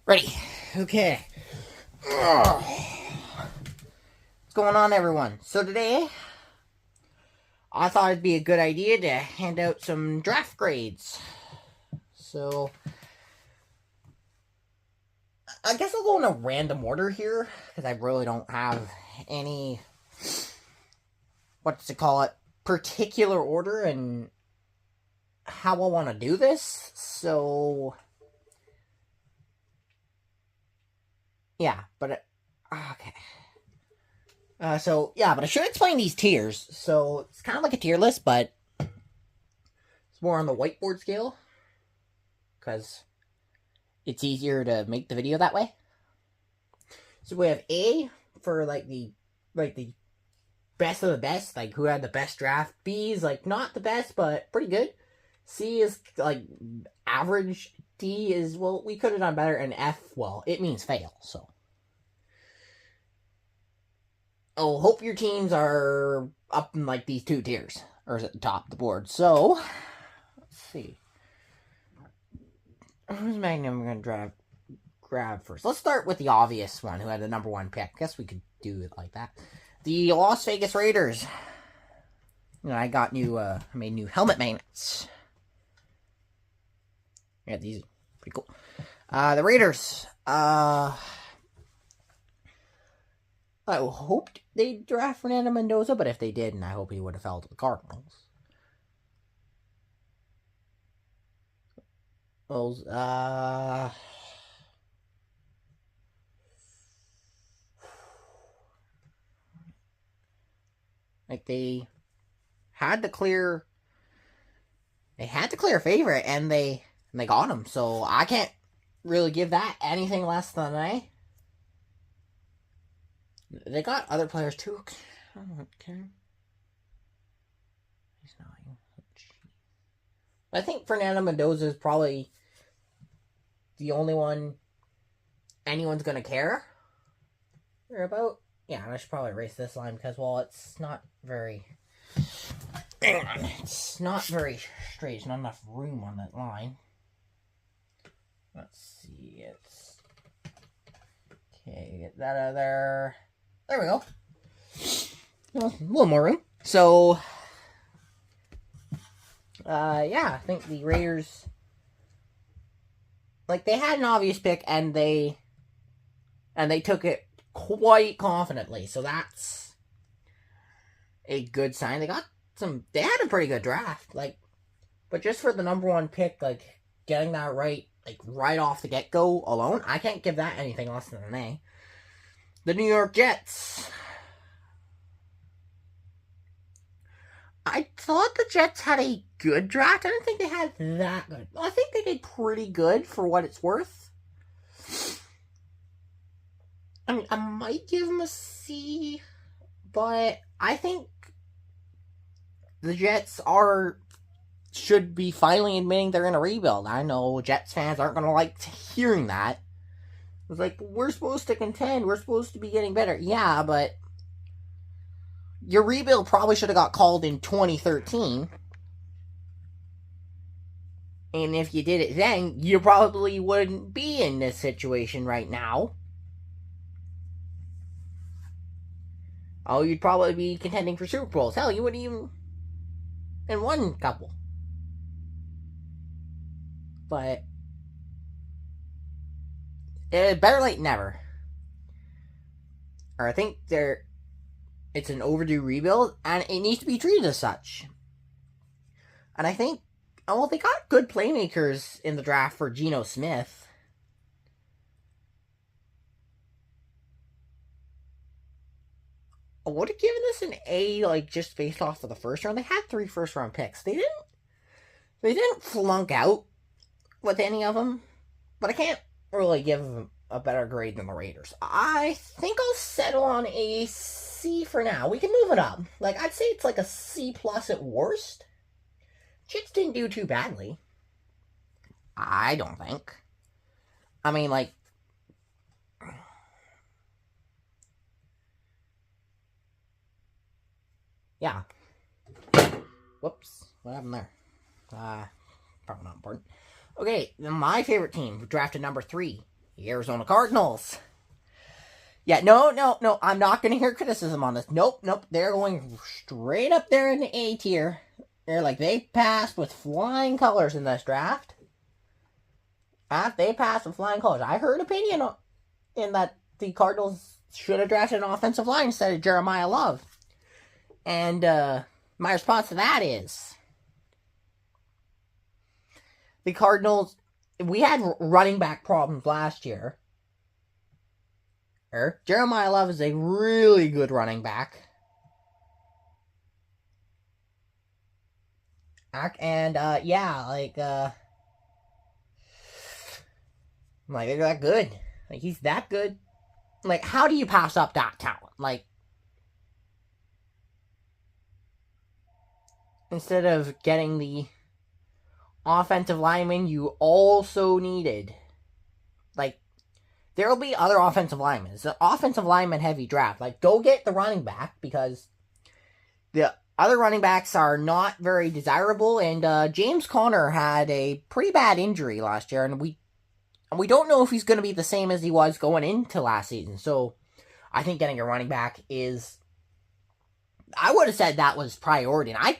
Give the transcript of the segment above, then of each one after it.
Ready. Okay. What's going on, everyone? So today, I thought it'd be a good idea to hand out some draft grades. So, I guess I'll go in a random order here, because I really don't have any, particular order and how I want to do this. So, yeah, but, okay. But I should explain these tiers. So, it's kind of like a tier list, but it's more on the whiteboard scale, because it's easier to make the video that way. So we have A for the best of the best, like who had the best draft. B is like not the best, but pretty good. C is like average. D is, well, we could have done better, and F, well, it means fail. So, hope your teams are up in like these two tiers, or is at the top of the board. So, let's see. Who's Magnum gonna grab first? Let's start with the obvious one, who had the number one pick. Guess we could do it like that. The Las Vegas Raiders. I got I made new helmet magnets. Yeah, these are pretty cool. The Raiders. I hoped they'd draft Fernando Mendoza, but if they didn't, I hope he would have fell to the Cardinals. Those, like they had to clear a favorite, and they got him. So I can't really give that anything less than an A. They got other players too. I don't care. He's not. I think Fernando Mendoza is probably the only one anyone's gonna care about. Yeah, I should probably erase this line because, well, it's not very. Hang on. It's not very straight. There's not enough room on that line. Let's see. It's. Okay, get that out of there. There we go. Well, a little more room. So. I think the Raiders. Like, they had an obvious pick, and they took it quite confidently. So that's a good sign. They had a pretty good draft. But just for the number one pick, getting that right off the get-go alone, I can't give that anything less than an A. The New York Jets. I thought the Jets had a good draft. I didn't think they had that good. I think they did pretty good for what it's worth. I mean, I might give them a C, but I think the Jets should be finally admitting they're in a rebuild. I know Jets fans aren't going to like hearing that. It's like, we're supposed to contend. We're supposed to be getting better. Yeah, but your rebuild probably should have got called in 2013. And if you did it then, you probably wouldn't be in this situation right now. Oh, you'd probably be contending for Super Bowls. Hell, you wouldn't even won a couple. But better late than never. Or I think it's an overdue rebuild, and it needs to be treated as such. And I think, they got good playmakers in the draft for Geno Smith. I would have given this an A, just based off of the first round. They had 3 first-round picks. They didn't flunk out with any of them, but I can't really give them a better grade than the Raiders. I think I'll settle on a C for now. We can move it up. I'd say it's like a C plus at worst. Jets didn't do too badly. I don't think. I mean, yeah. Whoops. What happened there? Probably not important. Okay, my favorite team, drafted number 3. The Arizona Cardinals. Yeah, no. I'm not going to hear criticism on this. Nope. They're going straight up there in the A tier. They passed with flying colors in this draft. They passed with flying colors. I heard opinion in that the Cardinals should have drafted an offensive line instead of Jeremiah Love. And my response to that is, the Cardinals, we had running back problems last year. Jeremiah Love is a really good running back. And, they're that good. He's that good. How do you pass up that talent? Instead of getting the offensive lineman you also needed. There will be other offensive linemen. It's an offensive lineman heavy draft. Go get the running back, because the other running backs are not very desirable, and James Conner had a pretty bad injury last year, and we don't know if he's going to be the same as he was going into last season. So I think getting a running back is, I would have said that was priority, and I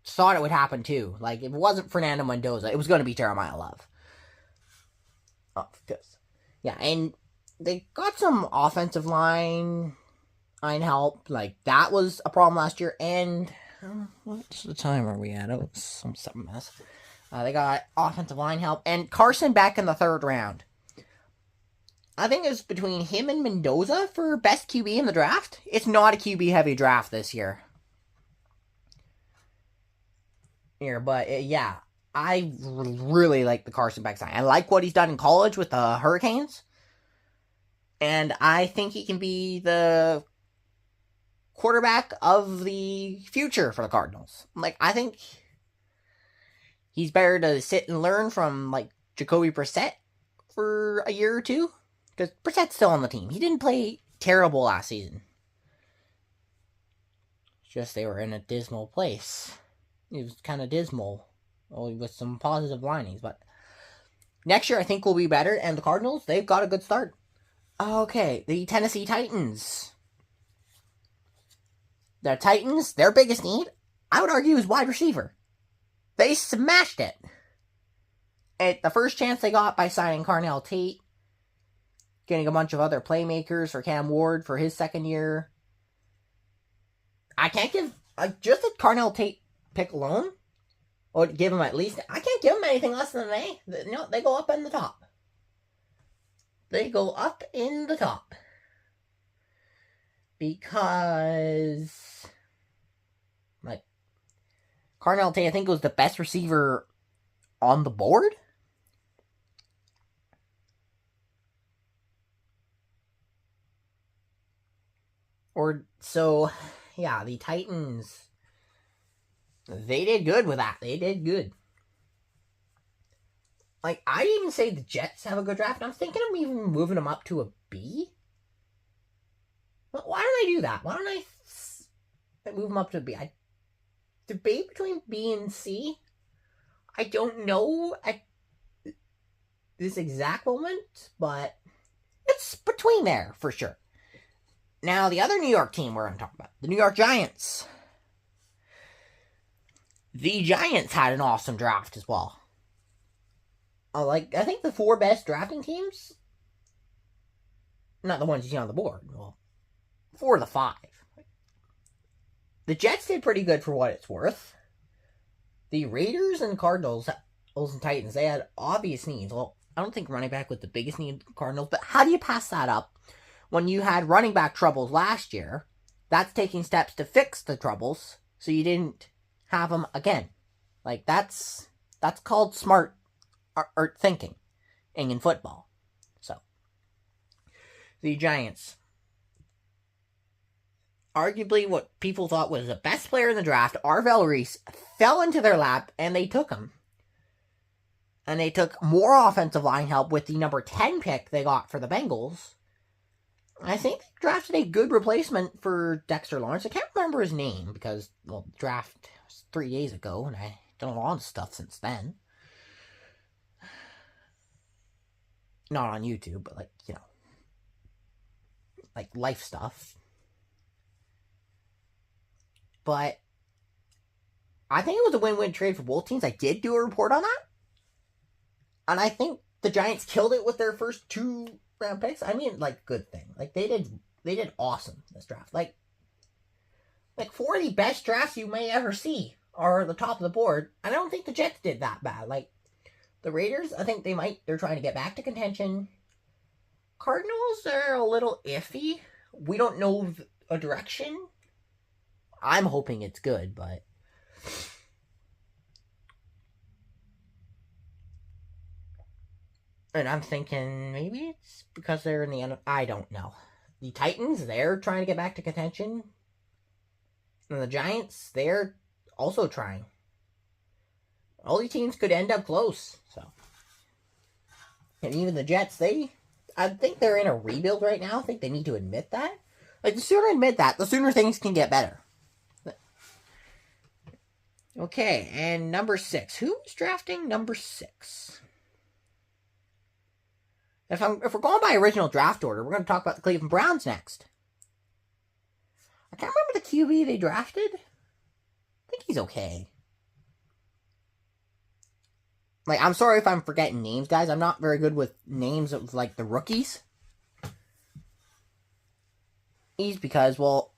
thought it would happen too. If it wasn't Fernando Mendoza, it was going to be Jeremiah Love. Yeah, and they got some offensive line help. That was a problem last year. And what's the time are we at? Oh, some mess. They got offensive line help. And Carson back in the 3rd round. I think it's between him and Mendoza for best QB in the draft. It's not a QB heavy draft this year. But I really like the Carson Beck sign. I like what he's done in college with the Hurricanes. And I think he can be the quarterback of the future for the Cardinals. I think he's better to sit and learn from, Jacoby Brissett for a year or two. Because Brissett's still on the team. He didn't play terrible last season. It's just they were in a dismal place. It was kind of dismal. With some positive linings. But next year I think will be better. And the Cardinals, they've got a good start. Okay, the Tennessee Titans. The Titans, their biggest need, I would argue, is wide receiver. They smashed it. At the first chance they got by signing Carnell Tate, getting a bunch of other playmakers for Cam Ward for his second year. I can't give, just a Carnell Tate pick alone, or give him at least, I can't give him anything less than an A. No, they go up in the top. They go up in the top. Because, Carnell Tate, I think, was the best receiver on the board. The Titans, they did good with that. They did good. I'd even say the Jets have a good draft. And I'm thinking of even moving them up to a B. But why don't I do that? Why don't I move them up to a B? I debate between B and C. I don't know at this exact moment, but it's between there for sure. Now, the other New York team we're going to talk about, the New York Giants. The Giants had an awesome draft as well. I think the 4 best drafting teams, not the ones you see on the board, 4 of the 5. The Jets did pretty good for what it's worth. The Raiders and Cardinals, and Titans, they had obvious needs. Well, I don't think running back was the biggest need of the Cardinals, but how do you pass that up when you had running back troubles last year? That's taking steps to fix the troubles, so you didn't have them again. That's called smart art thinking in football. So, the Giants, arguably what people thought was the best player in the draft, Arvell Reese, fell into their lap, and they took him. And they took more offensive line help with the number 10 pick they got for the Bengals. I think they drafted a good replacement for Dexter Lawrence. I can't remember his name because, the draft was 3 days ago, and I've done a lot of stuff since then. not on YouTube, but like, you know, like life stuff. But I think it was a win-win trade for both teams. I did do a report on that. And I think the Giants killed it with their first 2 round picks. I mean, like, good thing. Like, they did awesome this draft. Like 4 of the best drafts you may ever see are at the top of the board. I don't think the Jets did that bad. Like, the Raiders, I think they're trying to get back to contention. Cardinals are a little iffy. We don't know a direction. I'm hoping it's good, but... And I'm thinking maybe it's because they're in the end. I don't know. The Titans, they're trying to get back to contention. And the Giants, they're also trying. All these teams could end up close. So, and even the Jets, I think they're in a rebuild right now. I think they need to admit that. Like, the sooner I admit that, the sooner things can get better. Okay, and number 6. Who's drafting number 6? If we're going by original draft order, we're going to talk about the Cleveland Browns next. I can't remember the QB they drafted. I think he's okay. Like, I'm sorry if I'm forgetting names, guys. I'm not very good with names of, like, the rookies. He's because, well,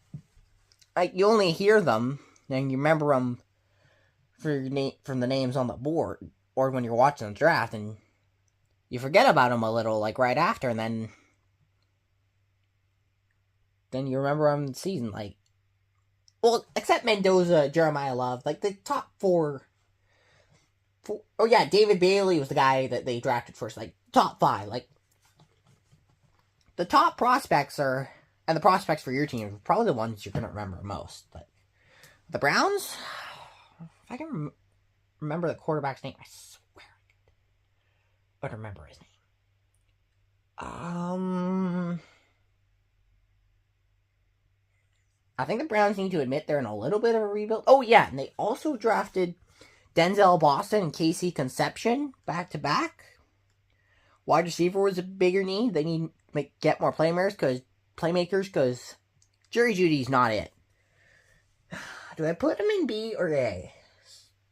like, you only hear them, and you remember them from the names on the board, or when you're watching the draft, and you forget about them a little, like, right after, and then you remember them in the season, like, well, except Mendoza, Jeremiah Love, like, the top 4, oh yeah, David Bailey was the guy that they drafted first, like, top 5, like, the top prospects are, and the prospects for your team are probably the ones you're going to remember most, but the Browns, if I can remember the quarterback's name, I swear I did, but remember his name. I think the Browns need to admit they're in a little bit of a rebuild. Oh, yeah, and they also drafted Denzel Boston and Casey Conception back-to-back. Wide receiver was a bigger need. They need to get more playmakers because Jerry Jeudy's not it. Do I put him in B or A?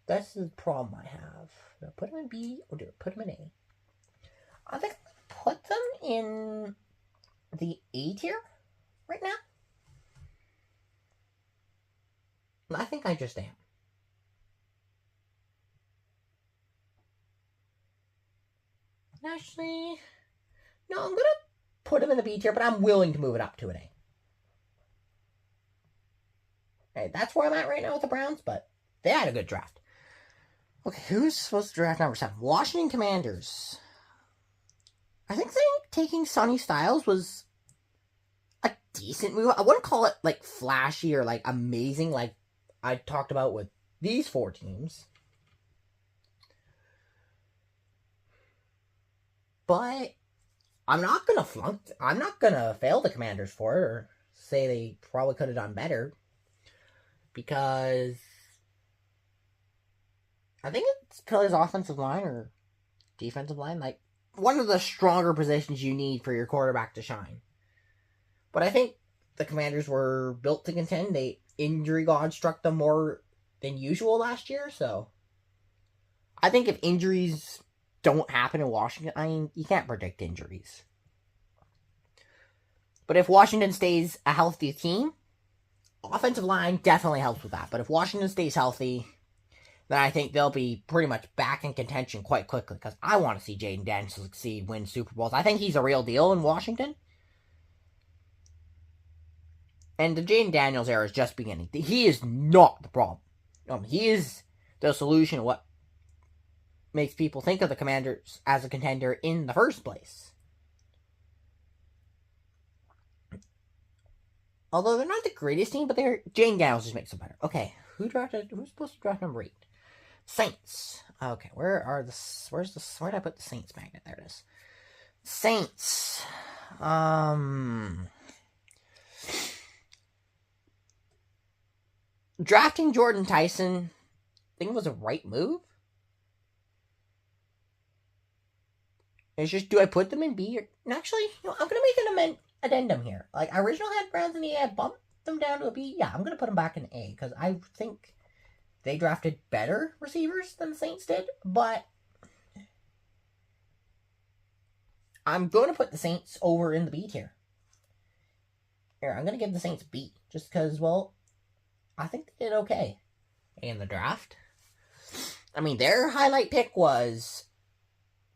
That's the problem I have. Do I put him in B or do I put him in A? I think I'm going to put them in the A tier right now. I think I just am. Actually, no, I'm going to put him in the B tier, but I'm willing to move it up to an A. Okay, that's where I'm at right now with the Browns, but they had a good draft. Okay, who's supposed to draft number 7? Washington Commanders. I think taking Sonny Styles was a decent move. I wouldn't call it, like, flashy or, like, amazing, like I talked about with these 4 teams. But I'm not going to fail the Commanders for it or say they probably could have done better. Because I think it's Philly's offensive line or defensive line. Like, one of the stronger positions you need for your quarterback to shine. But I think the Commanders were built to contend. Injury god struck them more than usual last year, so I think if injuries don't happen in Washington, I mean, you can't predict injuries. But if Washington stays a healthy team, offensive line definitely helps with that. But if Washington stays healthy, then I think they'll be pretty much back in contention quite quickly. Because I want to see Jayden Daniels succeed, win Super Bowls. I think he's a real deal in Washington. And the Jayden Daniels era is just beginning. He is not the problem. He is the solution to what makes people think of the Commanders as a contender in the first place. Although they're not the greatest team, but Jayden Daniels just makes them better. Okay, who's supposed to draft number 8? Saints. Okay, where did I put the Saints magnet? There it is. Saints. Drafting Jordan Tyson, I think it was a right move. It's just, do I put them in B? Or actually, I'm gonna make an addendum here. Like, I originally had Browns in the A, I bumped them down to a B. Yeah, I'm gonna put them back in A because I think they drafted better receivers than the Saints did. But I'm going to put the Saints over in the B tier. Here, I'm gonna give the Saints B just because, well, I think they did okay in the draft. I mean, their highlight pick was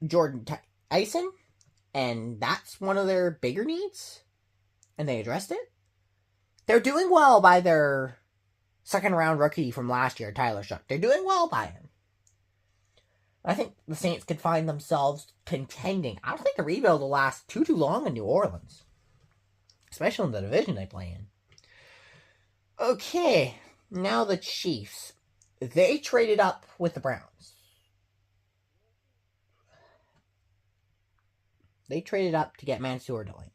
Jordan Tyson, and that's one of their bigger needs, and they addressed it. They're doing well by their second-round rookie from last year, Tyler Shough. They're doing well by him. I think the Saints could find themselves contending. I don't think the rebuild will last too long in New Orleans, especially in the division they play in. Okay, now the Chiefs. They traded up with the Browns. They traded up to get Mansour Delane.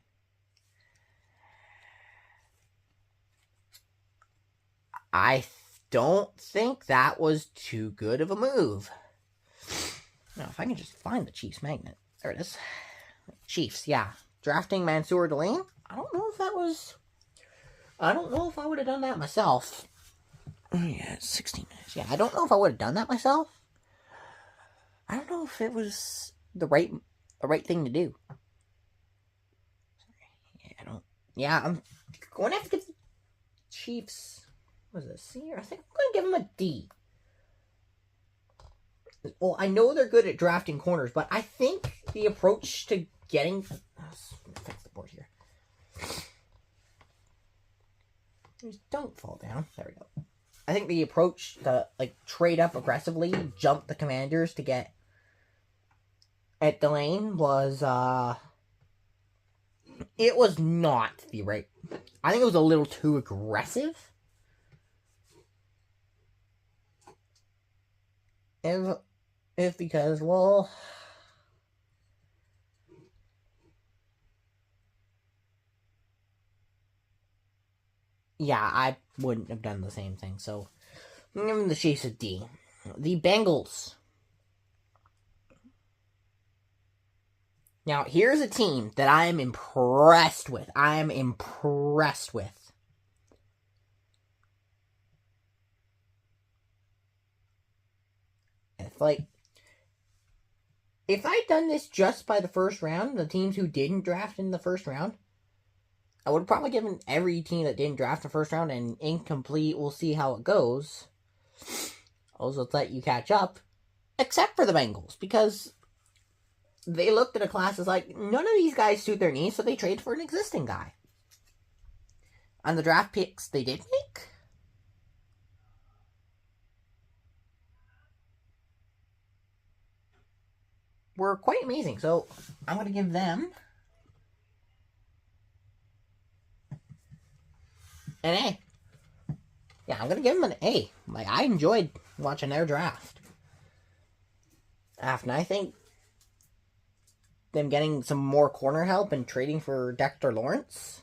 I don't think that was too good of a move. Now, if I can just find the Chiefs magnet. There it is. Chiefs, yeah. Drafting Mansour Delane. I don't know if that was... I don't know if I would have done that myself. Oh, yeah, it's 16 minutes. Yeah, I don't know if I would have done that myself. I don't know if it was the right thing to do. Yeah, I'm going to have to give the Chiefs... What is it, C? I think I'm going to give them a D. Well, I know they're good at drafting corners, but I think the approach to getting... Fix the board here. Just don't fall down. There we go. I think the approach to trade up aggressively, jump the Commanders to get at Delane was it was not the right. I think it was a little too aggressive. If because, well, yeah, I wouldn't have done the same thing. So I'm giving the Chiefs a D. The Bengals. Now, here's a team that I am impressed with. It's if I'd done this just by the first round, the teams who didn't draft in the first round, I would have probably given every team that didn't draft the first round an incomplete, we'll see how it goes. Also, let you catch up. Except for the Bengals, because they looked at a class as none of these guys suit their needs, so they traded for an existing guy. On the draft picks they did make, were quite amazing. So I'm going to give them an A. Yeah, I'm going to give them an A. I enjoyed watching their draft. And I think them getting some more corner help and trading for Dexter Lawrence,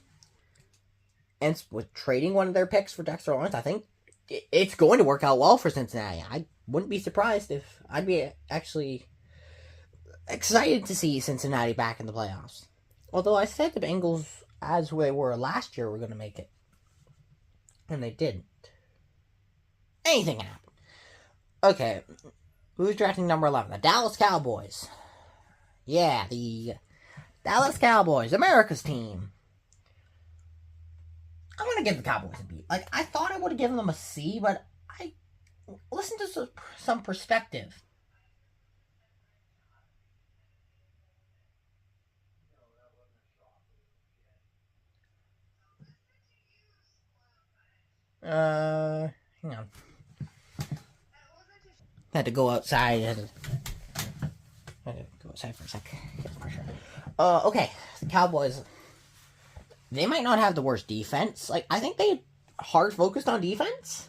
and with trading one of their picks for Dexter Lawrence, I think it's going to work out well for Cincinnati. I wouldn't be surprised if I'd be actually excited to see Cincinnati back in the playoffs. Although I said the Bengals, as they were last year, were going to make it. And they didn't. Anything happened. Okay. Who's drafting number 11? The Dallas Cowboys. Yeah, the Dallas Cowboys, America's team. I'm going to give the Cowboys a B. I thought I would have given them a C, but I listened to some perspective. Hang on. Had to go outside. Had to go outside for a sec. Okay, the Cowboys. They might not have the worst defense. I think they hard focused on defense.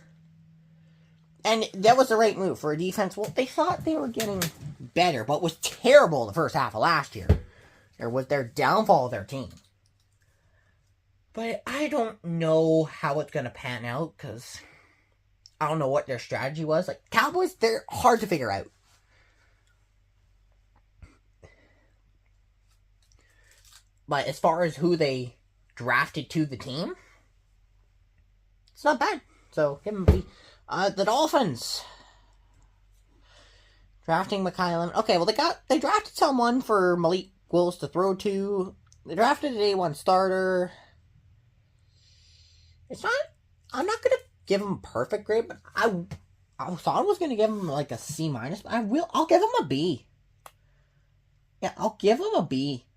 And that was the right move for a defense. Well, they thought they were getting better, but was terrible the first half of last year. Or was their downfall of their team. But I don't know how it's going to pan out, because I don't know what their strategy was. Cowboys, they're hard to figure out. But as far as who they drafted to the team, it's not bad. So give them a B. The Dolphins drafting Mekhi Lemon. Okay, well they drafted someone for Malik Willis to throw to. They drafted an A1 starter. It's not. I'm not gonna give him a perfect grade, but I thought I was gonna give him like a C minus. But I'll give him a B. Yeah, I'll give him a B.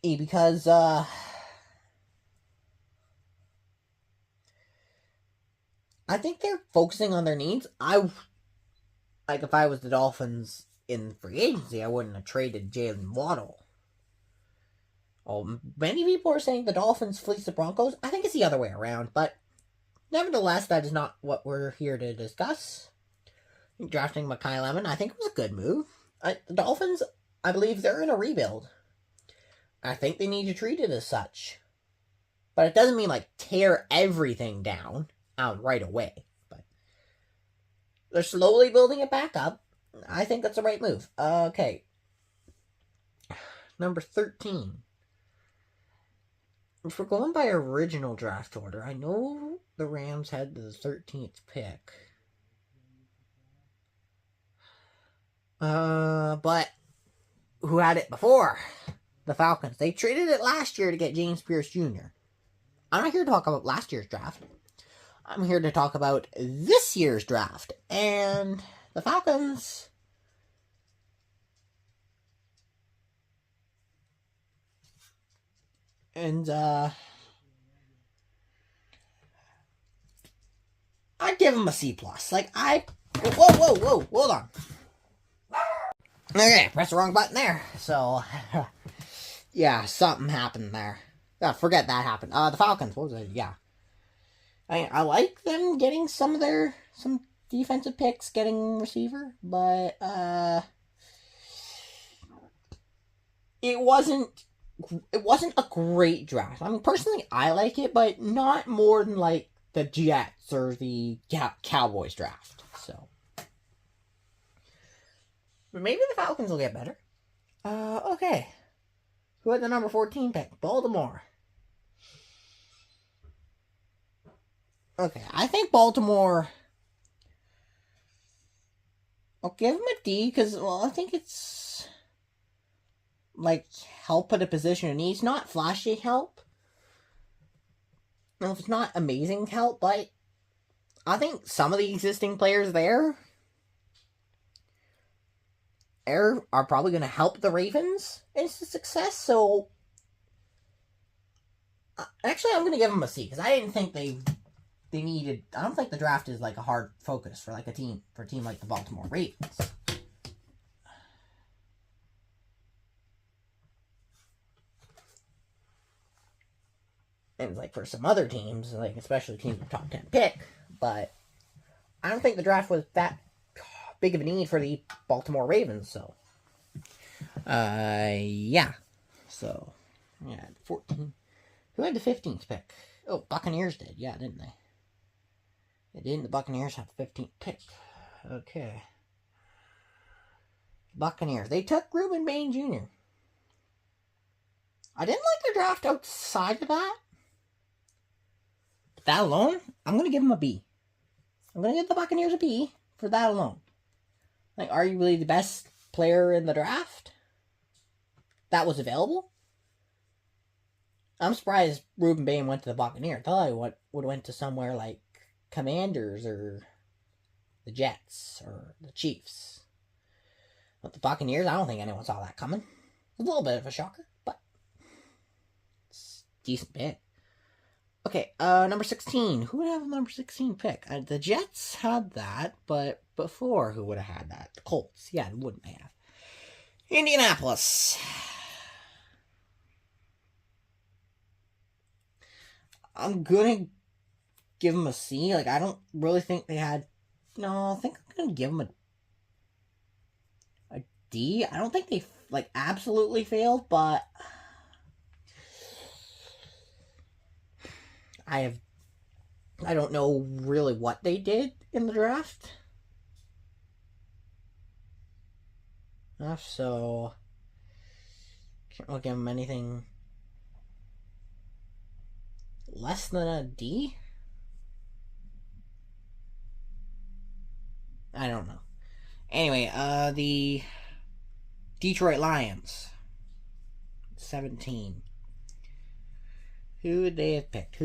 Because I think they're focusing on their needs. If I was the Dolphins in free agency, I wouldn't have traded Jalen Waddle. Oh, many people are saying the Dolphins fleece the Broncos. I think it's the other way around, but nevertheless, that is not what we're here to discuss. Drafting Mekhi Lemon, I think it was a good move. The Dolphins, I believe they're in a rebuild. I think they need to treat it as such. But it doesn't mean, tear everything down out right away. But they're slowly building it back up. I think that's the right move. Okay. Number 13. If we're going by original draft order, I know the Rams had the 13th pick. But who had it before? The Falcons. They traded it last year to get James Pierce Jr. I'm not here to talk about last year's draft. I'm here to talk about this year's draft. And the Falcons... And, I'd give him a C+. Whoa, hold on. Okay, press the wrong button there. So, yeah, something happened there. Oh, forget that happened. The Falcons, what was it? Yeah. I like them getting some defensive picks, getting receiver, but, it wasn't a great draft. I mean, personally, I like it, but not more than, the Jets or the Cowboys draft, so. But maybe the Falcons will get better. Okay. Who had the number 14 pick? Baltimore. Okay, I think Baltimore... I'll give him a D, because, I think it's... help at a position of need. It's not flashy help. Well, it's not amazing help, but I think some of the existing players there are probably going to help the Ravens into success, so actually I'm going to give them a C, because I didn't think they needed... I don't think the draft is a hard focus for a team like the Baltimore Ravens. And for some other teams, especially teams with top 10 pick, but I don't think the draft was that big of a need for the Baltimore Ravens, so yeah. So, yeah, 14. Who had the 15th pick? Oh, Buccaneers did, yeah, didn't they? Didn't the Buccaneers have the 15th pick? Okay. Buccaneers. They took Reuben Bain Jr. I didn't like their draft outside of that. But that alone, I'm going to give them a B. I'm going to give the Buccaneers a B for that alone. Arguably the best player in the draft that was available. I'm surprised Reuben Bain went to the Buccaneers. I thought he would have went to somewhere like Commanders or the Jets or the Chiefs. But the Buccaneers, I don't think anyone saw that coming. It's a little bit of a shocker, but it's a decent pick. Okay, number 16. Who would have a number 16 pick? The Jets had that, but before, who would have had that? The Colts. Yeah, wouldn't they have? Indianapolis. I'm gonna give them a C. I don't really think they had... No, I think I'm gonna give them a D. I don't think they, absolutely failed, but... I don't know really what they did in the draft. So can't really give him anything less than a D. I don't know. Anyway, the Detroit Lions, 17. Who would they have picked?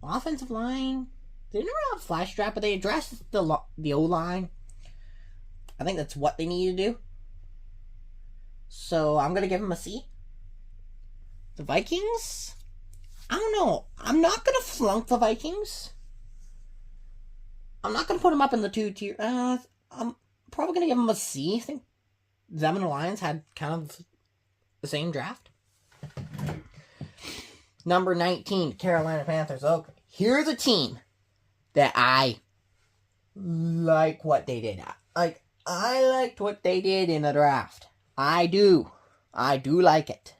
Offensive line? They never have flash draft, but they addressed the O line. I think that's what they need to do. So I'm gonna give them a C. The Vikings? I don't know. I'm not gonna flunk the Vikings. I'm not gonna put them up in the 2 tier. I'm probably gonna give them a C. I think them and the Lions had kind of the same draft. Number 19, Carolina Panthers. Okay, here's a team that I like what they did. I liked what they did in the draft. I do like it.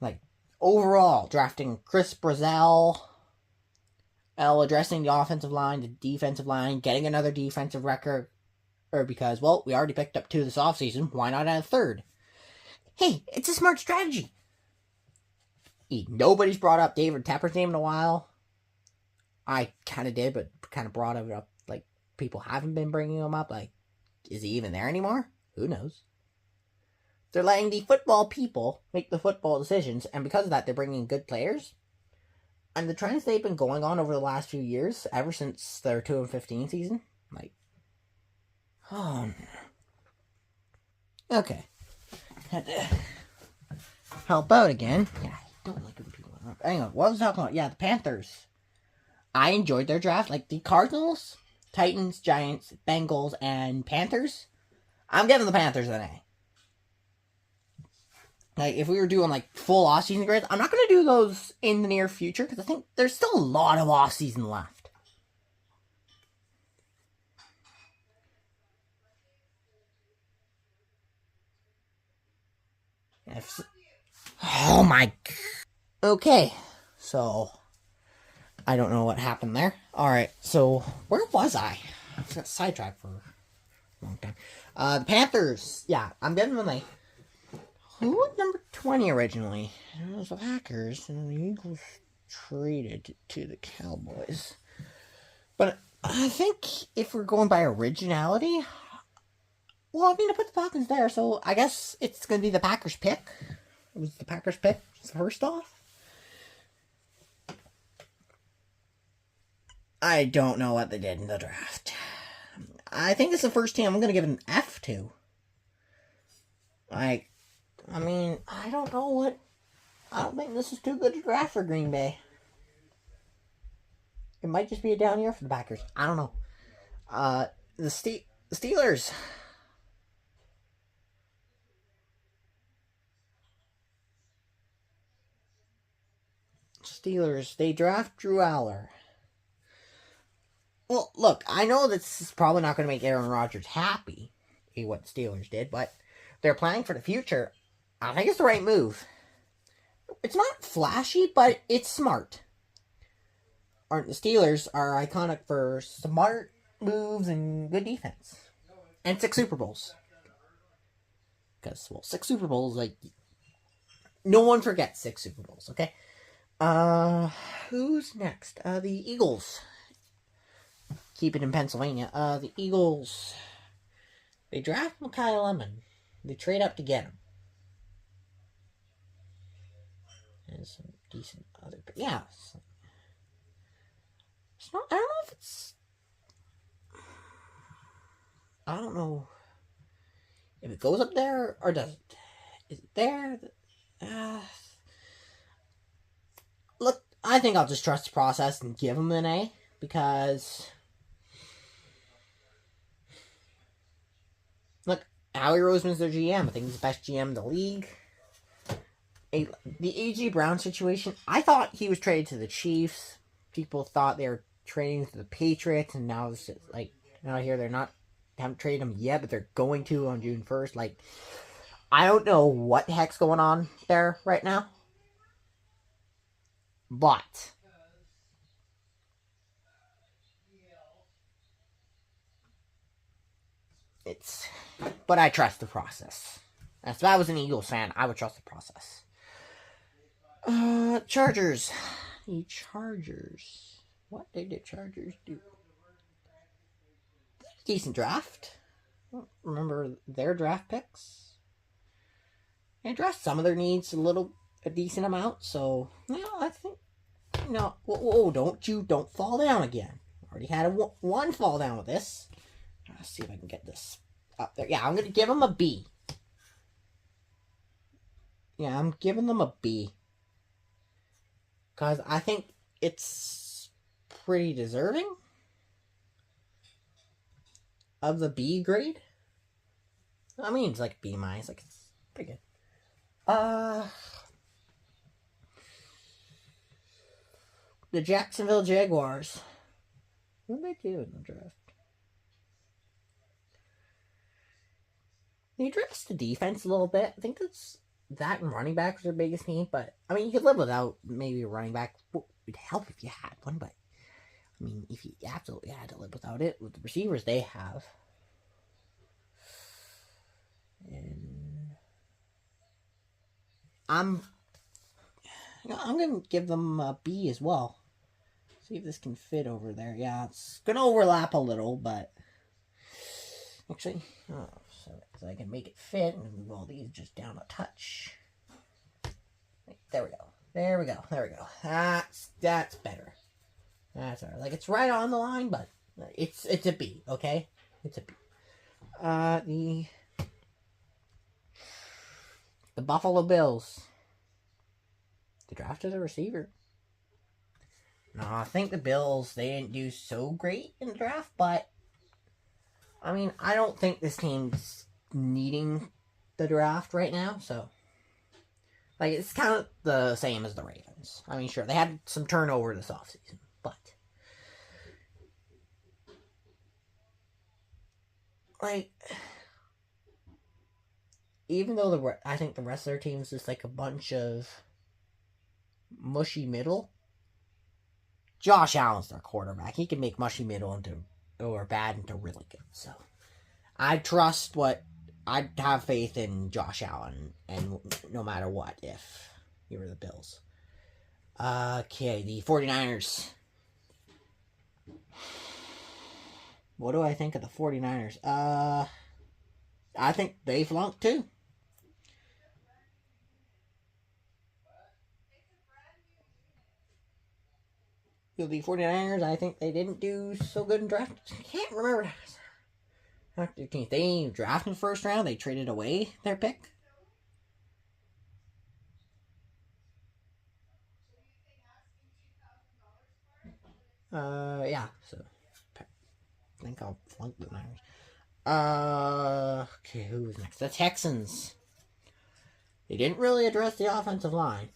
Like, overall, drafting Chris Brazzell, addressing the offensive line, the defensive line, getting another defensive record, because, well, we already picked up 2 this offseason, why not add a 3rd? Hey, it's a smart strategy. Nobody's brought up David Tepper's name in a while. I kind of did, but kind of brought it up, like, people haven't been bringing him up. Like, is he even there anymore? Who knows? They're letting the football people make the football decisions, and because of that, they're bringing good players. And the trends they've been going on over the last few years, ever since their 2-15 season, like, oh no. Okay. Had to help out again. Yeah, I don't like when people are up. Anyway, what was I talking about? Yeah, the Panthers. I enjoyed their draft. Like, the Cardinals, Titans, Giants, Bengals, and Panthers. I'm giving the Panthers an A. Like, if we were doing, like, full off-season grades, I'm not going to do those in the near future, because I think there's still a lot of off-season left. Oh my... Okay, so... I don't know what happened there. Alright, so, where was I? I got sidetracked for a long time. The Panthers, yeah, I'm giving them a... Who was number 20 originally? It was the Packers, and the Eagles traded to the Cowboys. But I think if we're going by originality, well, I mean, I put the Falcons there, so I guess it's going to be the Packers pick. It was the Packers pick first off. I don't know what they did in the draft. I think it's the first team I'm going to give an F to. Like, I mean, I don't know what... I don't think this is too good a draft for Green Bay. It might just be a down year for the Packers. I don't know. The Steelers. Steelers, they draft Drew Aller. Well, look, I know this is probably not going to make Aaron Rodgers happy, what the Steelers did, but they're planning for the future. I think it's the right move. It's not flashy, but it's smart. The Steelers are iconic for smart moves and good defense. And 6 Super Bowls. Because, well, 6 Super Bowls, like, no one forgets 6 Super Bowls, okay? Who's next? The Eagles. Keep it in Pennsylvania. The Eagles, they draft Mekhi Lemon. They trade up to get him. And some decent other... Yeah. It's not... I don't know if it's... I don't know if it goes up there or doesn't. Is it there? Look, I think I'll just trust the process and give him an A, because... Look, Howie Roseman's their GM. I think he's the best GM in the league. The A.J. Brown situation, I thought he was traded to the Chiefs. People thought they were trading to the Patriots, and now it's just, like, now I hear haven't traded him yet, but they're going to on June 1st. Like, I don't know what the heck's going on there right now. But it's But I trust the process. If I was an Eagles fan, I would trust the process. Chargers. The Chargers. What did the Chargers do? Decent draft. I don't remember their draft picks. They addressed some of their needs a decent amount. So, I think. No, whoa, don't fall down again. Already had one fall down with this. Let's see if I can get this up there. Yeah, I'm gonna give them a B. Yeah, I'm giving them a B. Because I think it's pretty deserving of the B grade. I mean, it's like B minus. Like, it's pretty good. The Jacksonville Jaguars. What did they do in the draft? They addressed the defense a little bit. I think that and running back was their biggest need, but I mean, you could live without maybe a running back. It would help if you had one, but I mean, if you absolutely had to live without it, with the receivers they have. And I'm gonna give them a B as well. See if this can fit over there. Yeah, it's gonna overlap a little, but actually, so I can make it fit and move all these just down a touch. There we go. There we go. That's better. That's better. Like, it's right on the line, but it's a B. Okay, it's a B. The Buffalo Bills. They drafted a receiver. No, I think the Bills, they didn't do so great in the draft, but I mean, I don't think this team's needing the draft right now, so like, it's kind of the same as the Ravens. I mean, sure, they had some turnover this offseason, but like, even though I think the rest of their team is just like a bunch of mushy middle, Josh Allen's their quarterback. He can make mushy middle or bad into really good. So I'd have faith in Josh Allen, and no matter what, if you were the Bills. Okay, the 49ers. What do I think of the 49ers? I think they flunked too. The 49ers, I think they didn't do so good in draft. I can't remember. They drafted in the first round. They traded away their pick. Yeah. So I think I'll flunk the Niners. Okay, who's next? The Texans. They didn't really address the offensive line,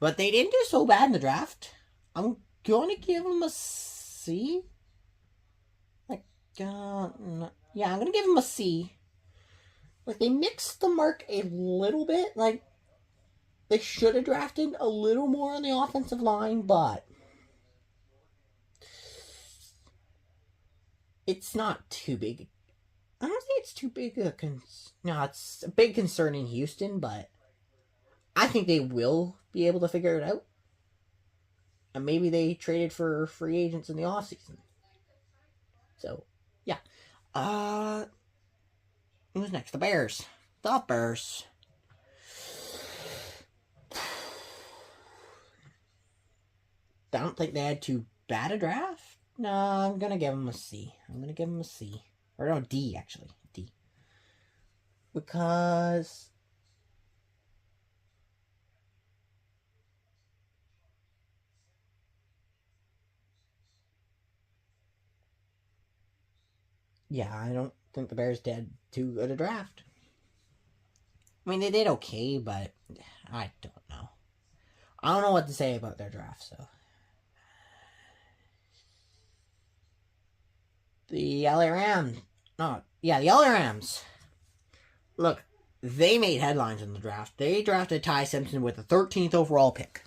but they didn't do so bad in the draft. I'm going to give them a C. Like, yeah, I'm going to give them a C. Like, they mixed the mark a little bit. Like, they should have drafted a little more on the offensive line, but it's not too big. I don't think it's too big no, it's a big concern in Houston, but I think they will be able to figure it out. And maybe they traded for free agents in the offseason. So, yeah. Who's next? The Bears. The Bears. I don't think they had too bad a draft. No, I'm going to give them a C. Or no, D, actually. D. Because yeah, I don't think the Bears did too good a draft. I mean, they did okay, but I don't know. I don't know what to say about their draft, so. The LA Rams. The LA Rams. Look, they made headlines in the draft. They drafted Ty Simpson with the 13th overall pick.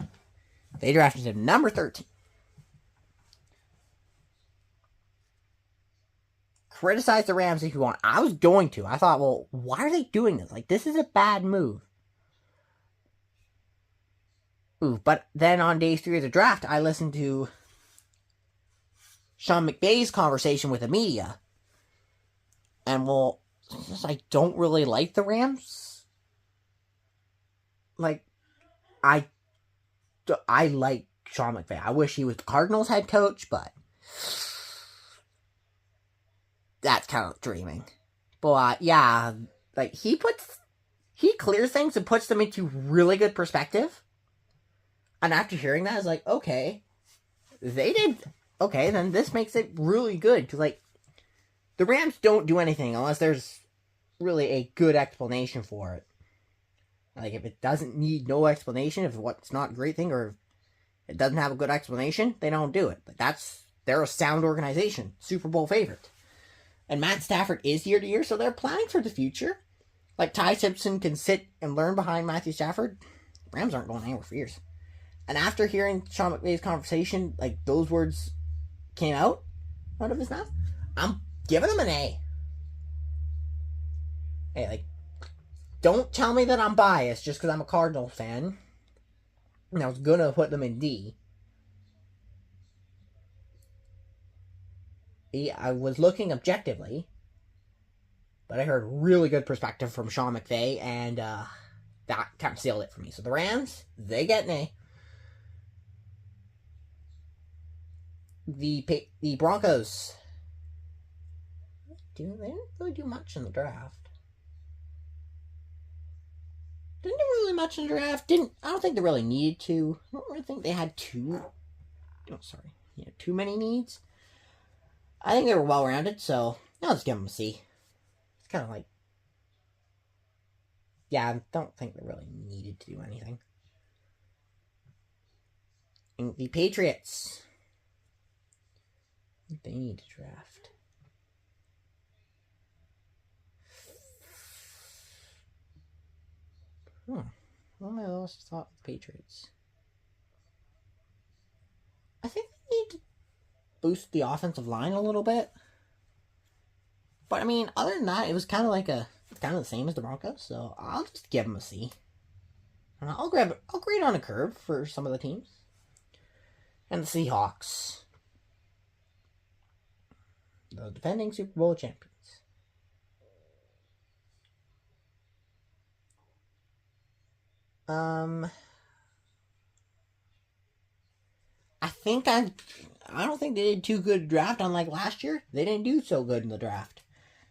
They drafted him number 13. criticize the Rams if you want. I was going to. I thought, well, why are they doing this? Like, this is a bad move. Ooh, but then on day 3 of the draft, I listened to Sean McVay's conversation with the media. And, well, I don't really like the Rams. Like, I like Sean McVay. I wish he was the Cardinals head coach, but that's kind of dreaming. But, yeah, like, he clears things and puts them into really good perspective. And after hearing that, I was like, okay, then this makes it really good. Because, like, the Rams don't do anything unless there's really a good explanation for it. Like, if it doesn't need no explanation, if what's not a great thing, or it doesn't have a good explanation, they don't do it. But they're a sound organization, Super Bowl favorite. And Matt Stafford is year to year, so they're planning for the future. Like, Ty Simpson can sit and learn behind Matthew Stafford. Rams aren't going anywhere for years. And after hearing Sean McVay's conversation, like, those words came out of his mouth, I'm giving him an A. Hey, like, don't tell me that I'm biased just because I'm a Cardinals fan. And I was going to put them in D. I was looking objectively, but I heard really good perspective from Sean McVay, and that kind of sealed it for me. So the Rams, they get an A. The Broncos, they didn't really do much in the draft. Didn't do really much in the draft. I don't think they really needed to. I don't really think they had too many needs. I think they were well-rounded, so I'll just give them a C. It's kind of like, yeah, I don't think they really needed to do anything. And the Patriots, they need to draft. What else thought of the Patriots? I think they need to boost the offensive line a little bit. But I mean, other than that, it was kind of the same as the Broncos, so I'll just give them a C. And I'll grade on a curve for some of the teams. And the Seahawks, the defending Super Bowl champions. I don't think they did too good draft, unlike last year. They didn't do so good in the draft.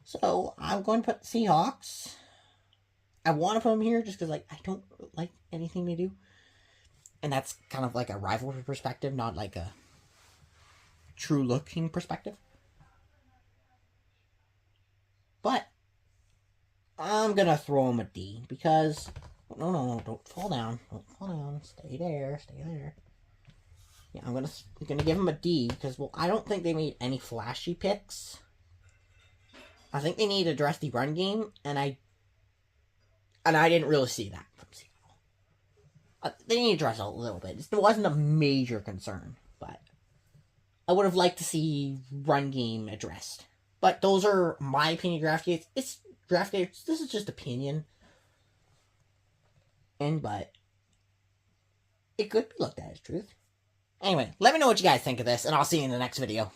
So, I'm going to put the Seahawks. I want to put them here just because, like, I don't like anything they do. And that's kind of like a rivalry perspective, not like a true looking perspective. But I'm going to throw them a D because, no, don't fall down. Don't fall down. Stay there. Yeah, I'm gonna give them a D because, well, I don't think they made any flashy picks. I think they need to address the run game, and I didn't really see that from Seattle. They need to address it a little bit. It wasn't a major concern, but I would have liked to see run game addressed. But those are my opinion draft dates. It's draft dates. This is just opinion. But it could be looked at as truth. Anyway, let me know what you guys think of this, and I'll see you in the next video.